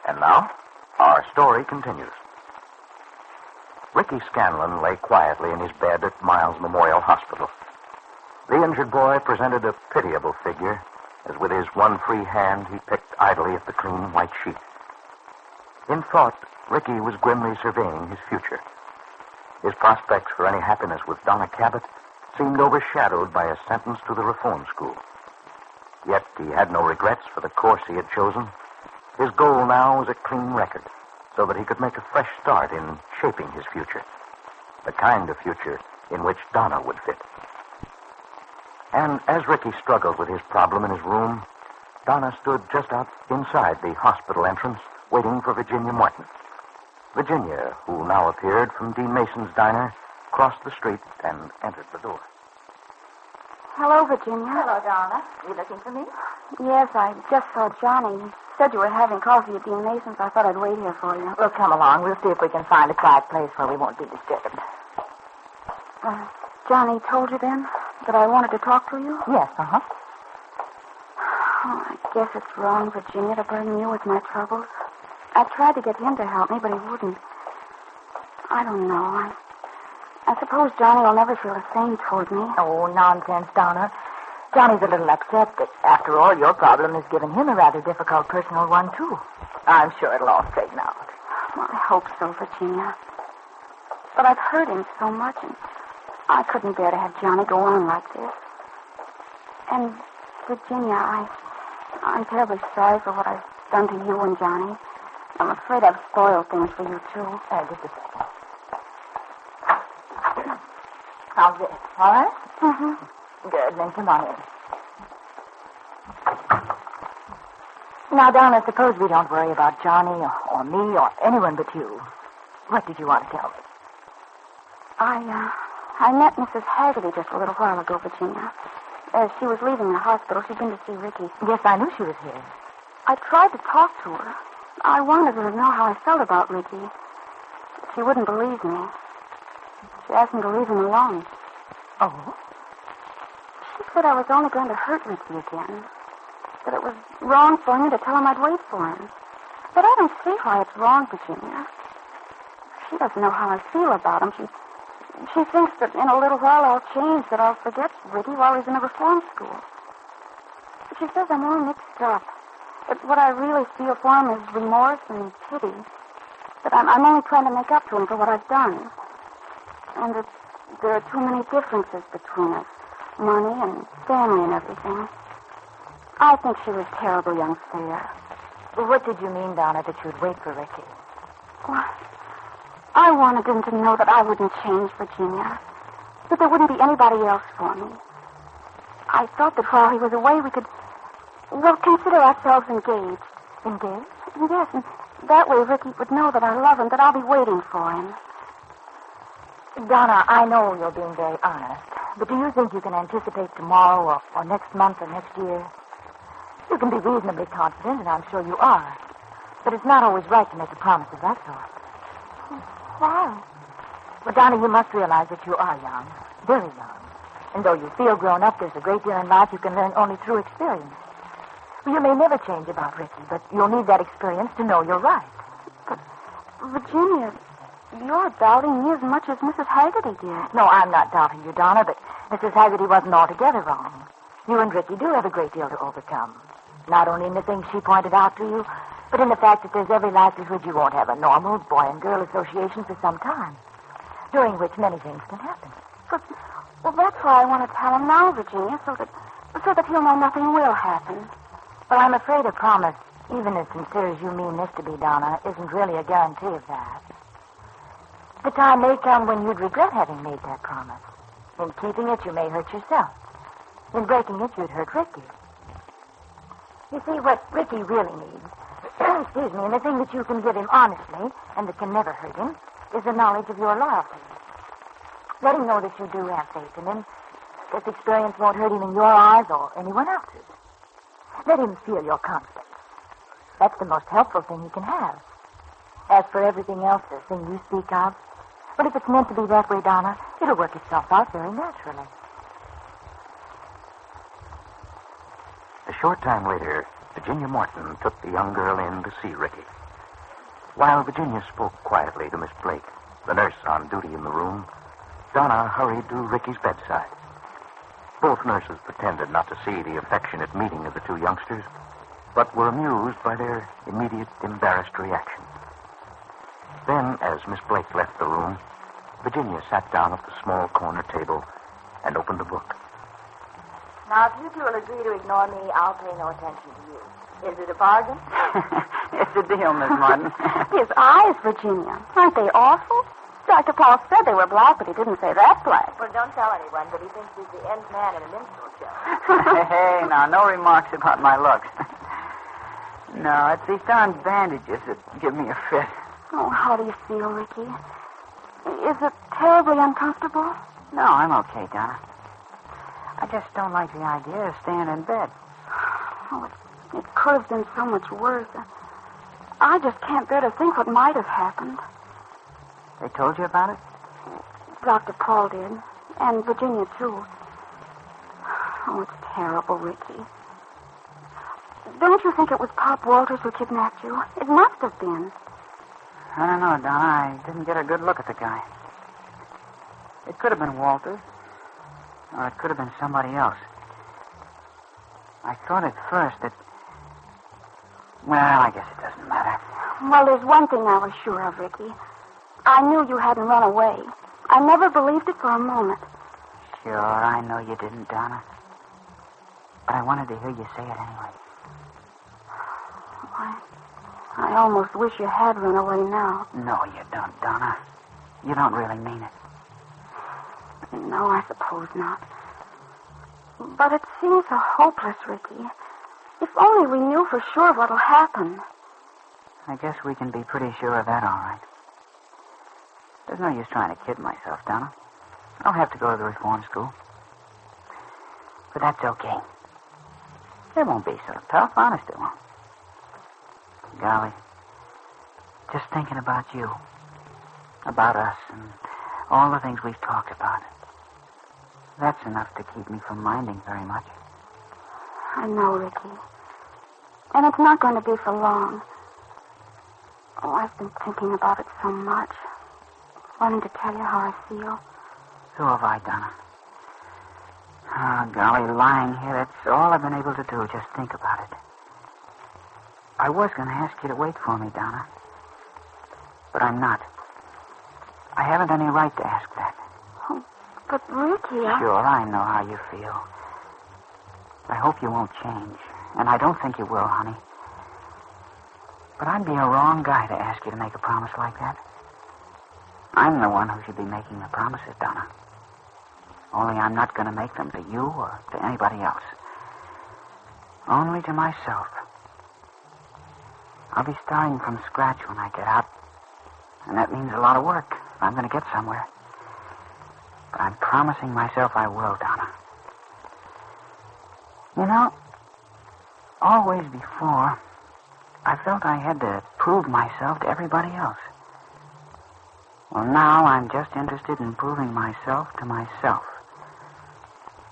And now, our story continues. Ricky Scanlon lay quietly in his bed at Miles Memorial Hospital. The injured boy presented a pitiable figure as with his one free hand he picked idly at the clean white sheet. In thought, Ricky was grimly surveying his future. His prospects for any happiness with Donna Cabot seemed overshadowed by a sentence to the reform school. Yet he had no regrets for the course he had chosen. His goal now was a clean record, so that he could make a fresh start in shaping his future, the kind of future in which Donna would fit. And as Ricky struggled with his problem in his room, Donna stood just out inside the hospital entrance, waiting for Virginia Martin. Virginia, who now appeared from Dean Mason's diner, crossed the street and entered the door. Hello, Virginia. Hello, Donna. You looking for me? Yes, I just saw Johnny. He said you were having coffee at Dean Mason's. I thought I'd wait here for you. Well, come along. We'll see if we can find a quiet place where we won't be disturbed. Johnny told you then that I wanted to talk to you? Yes, uh-huh. Oh, I guess it's wrong, Virginia, to burden you with my troubles. I tried to get him to help me, but he wouldn't. I don't know. I suppose Johnny will never feel the same toward me. Oh, nonsense, Donna. Johnny's a little upset, but after all, your problem has given him a rather difficult personal one, too. I'm sure it'll all straighten out. Well, I hope so, Virginia. But I've hurt him so much, and I couldn't bear to have Johnny go on like this. And, Virginia, I'm terribly sorry for what I've done to you and Johnny. I'm afraid I've spoiled things for you, too. Just a second. How's this? All right? Mm-hmm. Good. Then come on in. Now, Donna, suppose we don't worry about Johnny or me or anyone but you. What did you want to tell me? I met Mrs. Haggerty just a little while ago, Virginia. As she was leaving the hospital, she'd been to see Ricky. Yes, I knew she was here. I tried to talk to her. I wanted her to know how I felt about Ricky. She wouldn't believe me. She asked me to leave him alone. Oh? She said I was only going to hurt Ricky again. That it was wrong for me to tell him I'd wait for him. But I don't see why it's wrong, Virginia. She doesn't know how I feel about him. She thinks that in a little while I'll change, that I'll forget Ricky while he's in a reform school. But she says I'm all mixed up. That what I really feel for him is remorse and pity. That I'm only trying to make up to him for what I've done. And that there are too many differences between us. Money and family and everything. I think she was terribly unfair. Well, what did you mean, Donna, that you'd wait for Ricky? Well, I wanted him to know that I wouldn't change, Virginia. That there wouldn't be anybody else for me. I thought that while he was away, we could, consider ourselves engaged. Engaged? Yes, and that way Ricky would know that I love him, that I'll be waiting for him. Donna, I know you're being very honest, but do you think you can anticipate tomorrow or next month or next year? You can be reasonably confident, and I'm sure you are. But it's not always right to make a promise of that sort. Why? Well, Donna, you must realize that you are young, very young. And though you feel grown up, there's a great deal in life you can learn only through experience. Well, you may never change about Ricky, but you'll need that experience to know you're right. But, Virginia, you're doubting me as much as Mrs. Haggerty did. No, I'm not doubting you, Donna, but Mrs. Haggerty wasn't altogether wrong. You and Ricky do have a great deal to overcome. Not only in the things she pointed out to you, but in the fact that there's every likelihood you won't have a normal boy and girl association for some time, during which many things can happen. Well, that's why I want to tell him now, Virginia, so that he'll know nothing will happen. Well, I'm afraid a promise, even as sincere as you mean this to be, Donna, isn't really a guarantee of that. The time may come when you'd regret having made that promise. In keeping it, you may hurt yourself. In breaking it, you'd hurt Ricky. You see, what Ricky really needs, excuse me, and the thing that you can give him honestly, and that can never hurt him, is the knowledge of your loyalty. Let him know that you do have faith in him. This experience won't hurt him in your eyes or anyone else's. Let him feel your confidence. That's the most helpful thing he can have. As for everything else, the thing you speak of, well, if it's meant to be that way, Donna, it'll work itself out very naturally. A short time later, Virginia Martin took the young girl in to see Ricky. While Virginia spoke quietly to Miss Blake, the nurse on duty in the room, Donna hurried to Ricky's bedside. Both nurses pretended not to see the affectionate meeting of the two youngsters, but were amused by their immediate embarrassed reaction. Then, as Miss Blake left the room, Virginia sat down at the small corner table and opened a book. Now, if you two will agree to ignore me, I'll pay no attention to you. Is it a bargain? It's a deal, Miss Martin. His eyes, Virginia. Aren't they awful? Dr. Paul said they were black, but he didn't say that black. Well, don't tell anyone, but he thinks he's the end man in a minstrel show. Hey, now, no remarks about my looks. No, it's these darn bandages that give me a fit. Oh, how do you feel, Ricky? Is it terribly uncomfortable? No, I'm okay, Donna. I just don't like the idea of staying in bed. Oh, it could have been so much worse. I just can't bear to think what might have happened. They told you about it? Dr. Paul did, and Virginia, too. Oh, it's terrible, Ricky. Don't you think it was Pop Walters who kidnapped you? It must have been. I don't know, Donna. I didn't get a good look at the guy. It could have been Walters, or it could have been somebody else. I thought at first that... Well, I guess it doesn't matter. Well, there's one thing I was sure of, Ricky. I knew you hadn't run away. I never believed it for a moment. Sure, I know you didn't, Donna. But I wanted to hear you say it anyway. I almost wish you had run away now. No, you don't, Donna. You don't really mean it. No, I suppose not. But it seems so hopeless, Ricky. If only we knew for sure what'll happen. I guess we can be pretty sure of that, all right. There's no use trying to kid myself, Donna. I'll have to go to the reform school. But that's okay. It won't be so tough, honest it won't. Golly, just thinking about you, about us, and all the things we've talked about, that's enough to keep me from minding very much. I know, Ricky. And it's not going to be for long. Oh, I've been thinking about it so much. Wanting to tell you how I feel. So have I, Donna. Oh, golly, lying here, that's all I've been able to do, just think about it. I was going to ask you to wait for me, Donna. But I'm not. I haven't any right to ask that. Oh, but Ricky, Sure, I know how you feel. I hope you won't change. And I don't think you will, honey. But I'd be a wrong guy to ask you to make a promise like that. I'm the one who should be making the promises, Donna. Only I'm not going to make them to you or to anybody else. Only to myself. I'll be starting from scratch when I get out. And that means a lot of work if I'm going to get somewhere. But I'm promising myself I will, Donna. You know, always before, I felt I had to prove myself to everybody else. Well, now I'm just interested in proving myself to myself.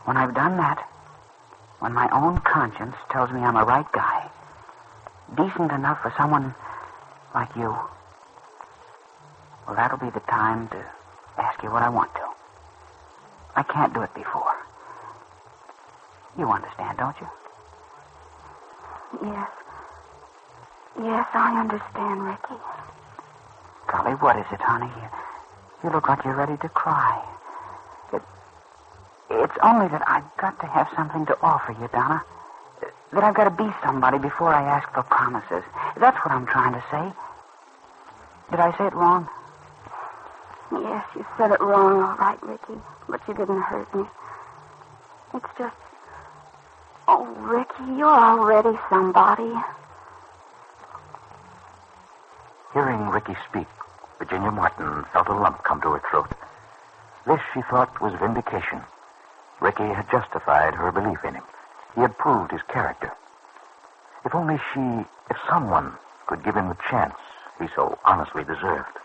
When I've done that, when my own conscience tells me I'm a right guy, decent enough for someone like you, well, that'll be the time to ask you what I want to. I can't do it before. You understand, don't you? Yes. Yes, I understand, Ricky. Golly, what is it, honey? You look like you're ready to cry. It's only that I've got to have something to offer you, Donna. That I've got to be somebody before I ask for promises. That's what I'm trying to say. Did I say it wrong? Yes, you said it wrong, all right, Ricky. But you didn't hurt me. It's just... Oh, Ricky, you're already somebody. Hearing Ricky speak, Virginia Martin felt a lump come to her throat. This, she thought, was vindication. Ricky had justified her belief in him. He had proved his character. If only if someone could give him the chance he so honestly deserved.